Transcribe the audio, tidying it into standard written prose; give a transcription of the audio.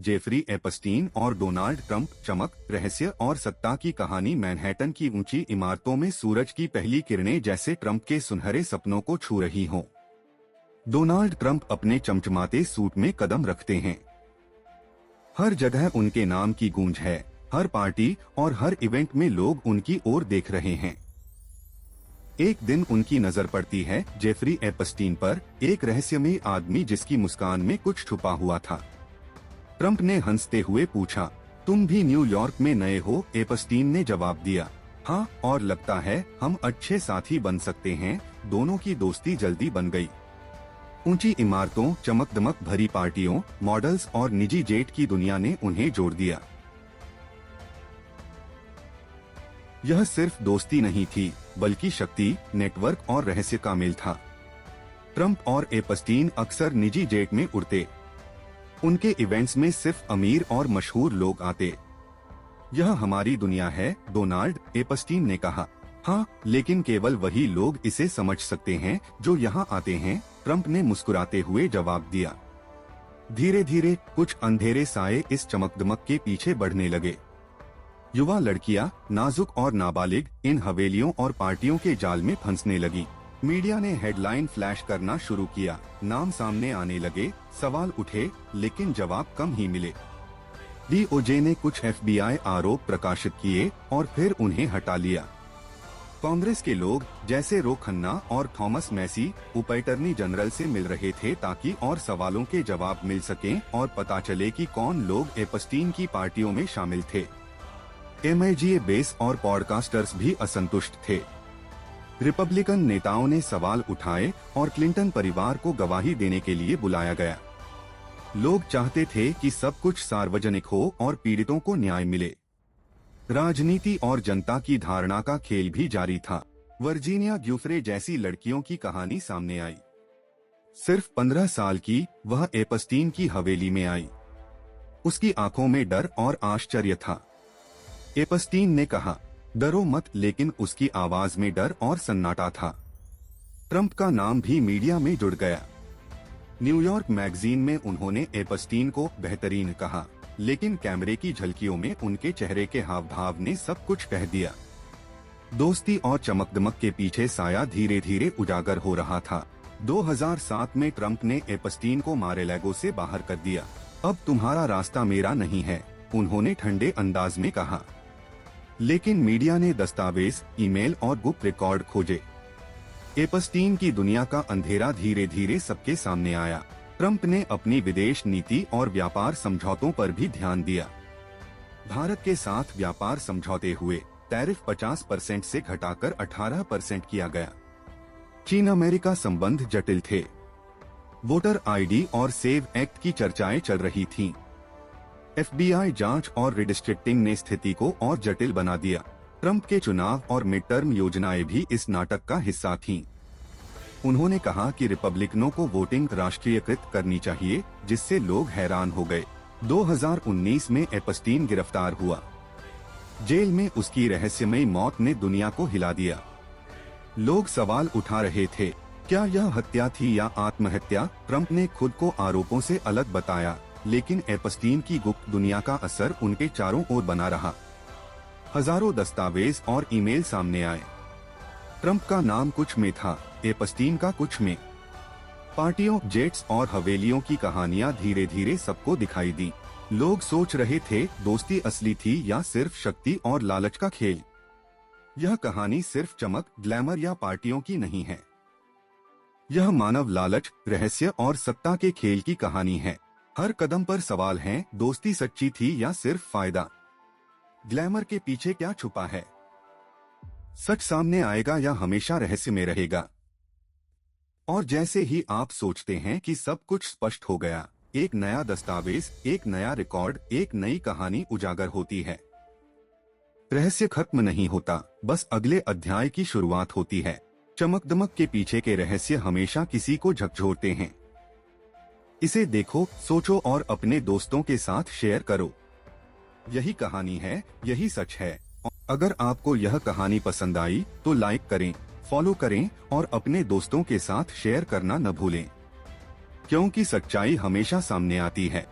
Jeffrey Epstein और Donald Trump, चमक, रहस्य और सत्ता की कहानी। मैनहट्टन की ऊंची इमारतों में सूरज की पहली किरणें जैसे ट्रंप के सुनहरे सपनों को छू रही हों। डोनाल्ड ट्रंप अपने चमचमाते सूट में कदम रखते हैं। हर जगह उनके नाम की गूंज है। हर पार्टी और हर इवेंट में लोग उनकी ओर देख रहे हैं। एक दिन उनकी नजर पड़ती है जेफरी एपस्टीन पर, एक रहस्यमयी आदमी जिसकी मुस्कान में कुछ छुपा हुआ था। ट्रंप ने हंसते हुए पूछा, तुम भी न्यूयॉर्क में नए हो? एपस्टीन ने जवाब दिया, हाँ, और लगता है हम अच्छे साथी बन सकते हैं। दोनों की दोस्ती जल्दी बन गई। ऊंची इमारतों, चमक दमक भरी पार्टियों, मॉडल्स और निजी जेट की दुनिया ने उन्हें जोड़ दिया। यह सिर्फ दोस्ती नहीं थी, बल्कि शक्ति, नेटवर्क और रहस्य का मेल था। ट्रंप और एपस्टीन अक्सर निजी जेट में उड़ते। उनके इवेंट्स में सिर्फ अमीर और मशहूर लोग आते। यह हमारी दुनिया है, डोनाल्ड, एपस्टीन ने कहा। हाँ, लेकिन केवल वही लोग इसे समझ सकते हैं जो यहाँ आते हैं, ट्रंप ने मुस्कुराते हुए जवाब दिया। धीरे धीरे कुछ अंधेरे साए इस चमकदमक के पीछे बढ़ने लगे। युवा लड़कियां, नाजुक और नाबालिग, इन हवेलियों और पार्टियों के जाल में फंसने लगी। मीडिया ने हेडलाइन फ्लैश करना शुरू किया, नाम सामने आने लगे, सवाल उठे, लेकिन जवाब कम ही मिले। डीओजे ने कुछ FBI आरोप प्रकाशित किए और फिर उन्हें हटा लिया। कांग्रेस के लोग जैसे रो खन्ना और थॉमस मैसी उप अटॉर्नी जनरल से मिल रहे थे ताकि और सवालों के जवाब मिल सकें और पता चले कि कौन लोग एपस्टीन की पार्टियों में शामिल थे। MAGA बेस और पॉडकास्टर्स भी असंतुष्ट थे। रिपब्लिकन नेताओं ने सवाल उठाए और क्लिंटन परिवार को गवाही देने के लिए बुलाया गया। लोग चाहते थे कि सब कुछ सार्वजनिक हो और पीड़ितों को न्याय मिले। राजनीति और जनता की धारणा का खेल भी जारी था। वर्जीनिया ग्यूफ्रे जैसी लड़कियों की कहानी सामने आई। सिर्फ 15 साल की वह एपस्टीन की हवेली में आई। उसकी आंखों में डर और आश्चर्य था। एपस्टीन ने कहा, डरो मत, लेकिन उसकी आवाज में डर और सन्नाटा था। ट्रंप का नाम भी मीडिया में जुड़ गया। न्यूयॉर्क मैगजीन में उन्होंने एपस्टीन को बेहतरीन कहा, लेकिन कैमरे की झलकियों में उनके चेहरे के हाव भाव ने सब कुछ कह दिया। दोस्ती और चमकदमक के पीछे साया धीरे धीरे उजागर हो रहा था। 2007 में ट्रंप ने एपस्टीन को मार-ए-लैगो से बाहर कर दिया। अब तुम्हारा रास्ता मेरा नहीं है, उन्होंने ठंडे अंदाज में कहा। लेकिन मीडिया ने दस्तावेज, ईमेल और गुप्त रिकॉर्ड खोजे। एपस्टीन की दुनिया का अंधेरा धीरे धीरे सबके सामने आया। ट्रंप ने अपनी विदेश नीति और व्यापार समझौतों पर भी ध्यान दिया। भारत के साथ व्यापार समझौते हुए, टैरिफ 50% से घटाकर 18% किया गया। चीन अमेरिका संबंध जटिल थे। वोटर ID और सेव एक्ट की चर्चाएं चल रही थीं। FBI जांच और रिडिस्ट्रिक्टिंग ने स्थिति को और जटिल बना दिया। ट्रंप के चुनाव और मिड टर्म योजनाएं भी इस नाटक का हिस्सा थीं। उन्होंने कहा कि रिपब्लिकनों को वोटिंग राष्ट्रीयकृत करनी चाहिए, जिससे लोग हैरान हो गए। 2019 में एपस्टीन गिरफ्तार हुआ। जेल में उसकी रहस्यमयी मौत ने दुनिया को हिला दिया। लोग सवाल उठा रहे थे, क्या यह हत्या थी या आत्महत्या? ट्रंप ने खुद को आरोपों से अलग बताया, लेकिन एपस्टीन की गुप्त दुनिया का असर उनके चारों ओर बना रहा। हजारों दस्तावेज और ईमेल सामने आए। ट्रंप का नाम कुछ में था, एपस्टीन का कुछ में। पार्टियों, जेट्स और हवेलियों की कहानियां धीरे धीरे सबको दिखाई दी। लोग सोच रहे थे, दोस्ती असली थी या सिर्फ शक्ति और लालच का खेल। यह कहानी सिर्फ चमक, ग्लैमर या पार्टियों की नहीं है। यह मानव लालच, रहस्य और सत्ता के खेल की कहानी है। हर कदम पर सवाल हैं, दोस्ती सच्ची थी या सिर्फ फायदा? ग्लैमर के पीछे क्या छुपा है? सच सामने आएगा या हमेशा रहस्य में रहेगा? और जैसे ही आप सोचते हैं कि सब कुछ स्पष्ट हो गया, एक नया दस्तावेज, एक नया रिकॉर्ड, एक नई कहानी उजागर होती है। रहस्य खत्म नहीं होता, बस अगले अध्याय की शुरुआत होती है। चमकदमक के पीछे के रहस्य हमेशा किसी को झकझोरते हैं। इसे देखो, सोचो और अपने दोस्तों के साथ शेयर करो। यही कहानी है, यही सच है। अगर आपको यह कहानी पसंद आई तो लाइक करें, फॉलो करें और अपने दोस्तों के साथ शेयर करना न भूलें, क्योंकि सच्चाई हमेशा सामने आती है।